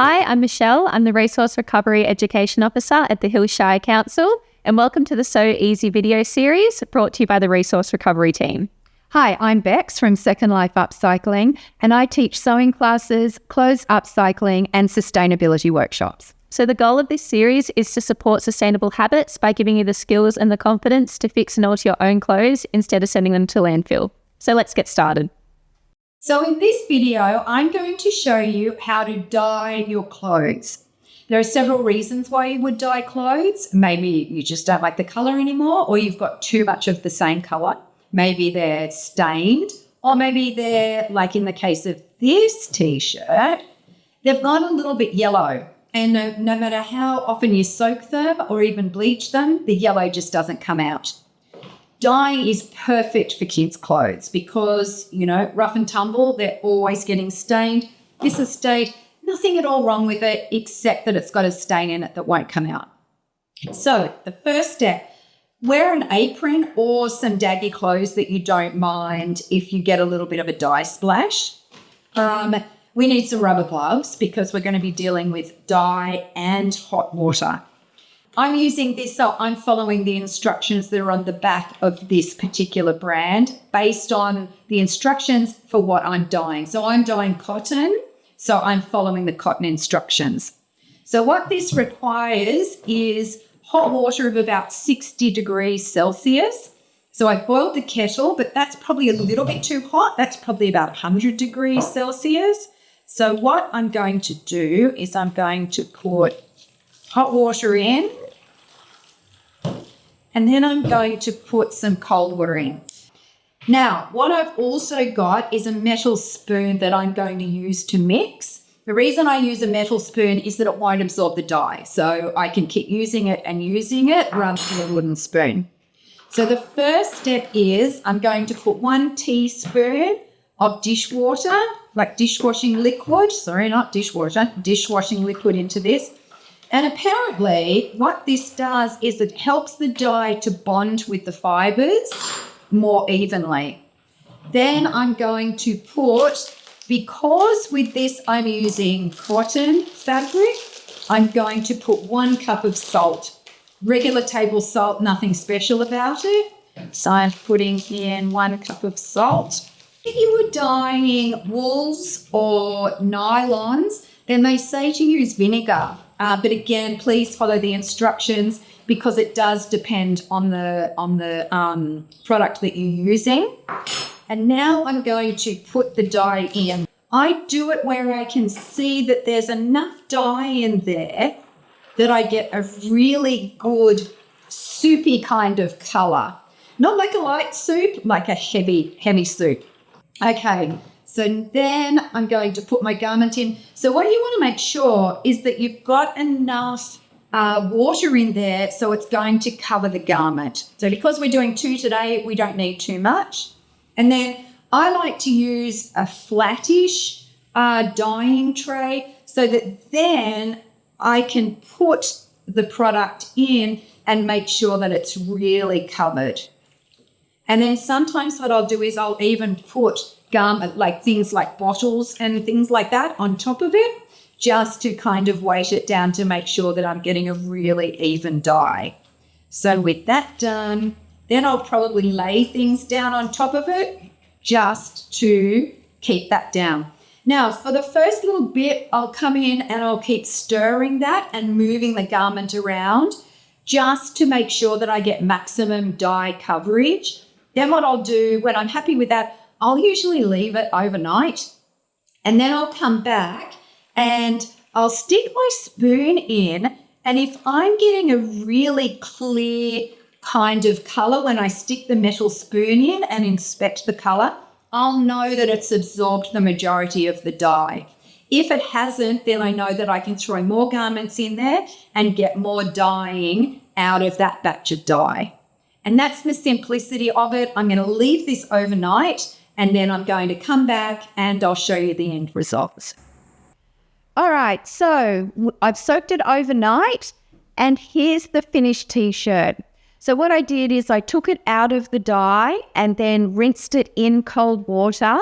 Hi, I'm Michelle. I'm the Resource Recovery Education Officer at the Hillshire Council, and welcome to the So Easy video series brought to you by the Resource Recovery team. Hi, I'm Bex from Second Life Upcycling, and I teach sewing classes, clothes upcycling, and sustainability workshops. So the goal of this series is to support sustainable habits by giving you the skills and the confidence to fix and alter your own clothes instead of sending them to landfill. So let's get started. So in this video, I'm going to show you how to dye your clothes. There are several reasons why you would dye clothes. Maybe you just don't like the colour anymore, or you've got too much of the same colour. Maybe they're stained, or maybe they're, like in the case of this t-shirt, they've gone a little bit yellow. And no matter how often you soak them or even bleach them, the yellow just doesn't come out. Dyeing is perfect for kids' clothes because, rough and tumble, they're always getting stained. This is stained, nothing at all wrong with it except that it's got a stain in it that won't come out. So the first step, wear an apron or some daggy clothes that you don't mind if you get a little bit of a dye splash. We need some rubber gloves because we're going to be dealing with dye and hot water. I'm using this, so I'm following the instructions that are on the back of this particular brand based on the instructions for what I'm dyeing. So I'm dyeing cotton, so I'm following the cotton instructions. So what this requires is hot water of about 60 degrees Celsius. So I boiled the kettle, but that's probably a little bit too hot. That's probably about 100 degrees Celsius. So what I'm going to do is I'm going to put hot water in, and then I'm going to put some cold water in. Now, what I've also got is a metal spoon that I'm going to use to mix. The reason I use a metal spoon is that it won't absorb the dye, so I can keep using it rather than a wooden spoon. So the first step is I'm going to put 1 teaspoon of dishwater, like dishwashing liquid, dishwashing liquid into this. And apparently what this does is it helps the dye to bond with the fibres more evenly. Then I'm going to put, because with this I'm using cotton fabric, I'm going to put 1 cup of salt. Regular table salt, nothing special about it. So I'm putting in 1 cup of salt. If you were dyeing wools or nylons, then they say to use vinegar. But again, please follow the instructions because it does depend on the product that you're using. And now I'm going to put the dye in. I do it where I can see that there's enough dye in there that I get a really good soupy kind of colour. Not like a light soup, like a heavy soup. Okay. So then I'm going to put my garment in. So what you want to make sure is that you've got enough water in there so it's going to cover the garment. So because we're doing 2 today, we don't need too much. And then I like to use a flattish dyeing tray so that then I can put the product in and make sure that it's really covered. And then sometimes what I'll do is I'll even put garment, like things like bottles and things like that on top of it, just to kind of weight it down to make sure that I'm getting a really even dye. So with that done, then I'll probably lay things down on top of it just to keep that down. Now, for the first little bit, I'll come in and I'll keep stirring that and moving the garment around just to make sure that I get maximum dye coverage. Then what I'll do when I'm happy with that, I'll usually leave it overnight and then I'll come back and I'll stick my spoon in, and if I'm getting a really clear kind of colour when I stick the metal spoon in and inspect the colour, I'll know that it's absorbed the majority of the dye. If it hasn't, then I know that I can throw more garments in there and get more dyeing out of that batch of dye. And that's the simplicity of it. I'm going to leave this overnight and then I'm going to come back and I'll show you the end results. All right, so I've soaked it overnight and here's the finished t-shirt. So what I did is I took it out of the dye and then rinsed it in cold water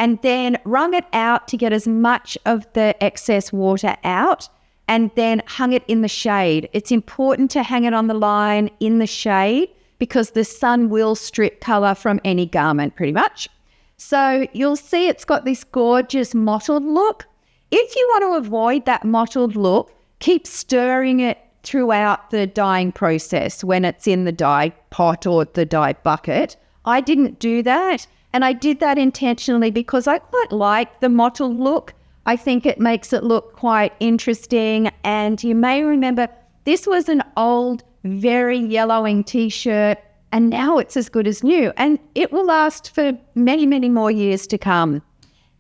and then wrung it out to get as much of the excess water out, and then hung it in the shade. It's important to hang it on the line in the shade because the sun will strip colour from any garment pretty much. So you'll see it's got this gorgeous mottled look. If you want to avoid that mottled look, keep stirring it throughout the dyeing process when it's in the dye pot or the dye bucket. I didn't do that, and I did that intentionally because I quite like the mottled look. I think it makes it look quite interesting, and you may remember this was an old, very yellowing t-shirt, and now it's as good as new, and it will last for many, many more years to come.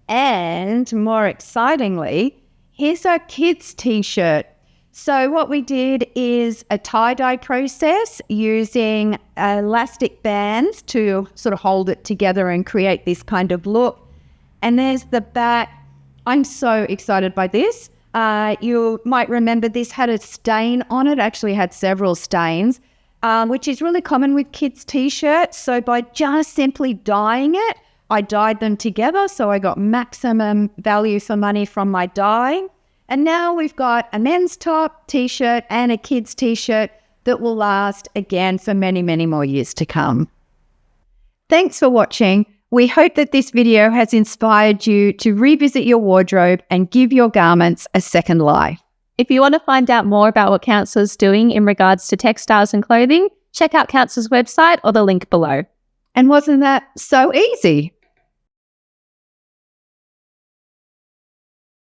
And more excitingly, here's our kids' t-shirt. So what we did is a tie-dye process using elastic bands to sort of hold it together and create this kind of look. And there's the back. I'm so excited by this. You might remember this had a stain on it, actually had several stains, which is really common with kids' t-shirts. So by just simply dyeing it, I dyed them together, so I got maximum value for money from my dye. And now we've got a men's top, t-shirt, and a kids' t-shirt that will last again for many, many more years to come. Thanks for watching. We hope that this video has inspired you to revisit your wardrobe and give your garments a second life. If you want to find out more about what Council is doing in regards to textiles and clothing, check out Council's website or the link below. And wasn't that so easy?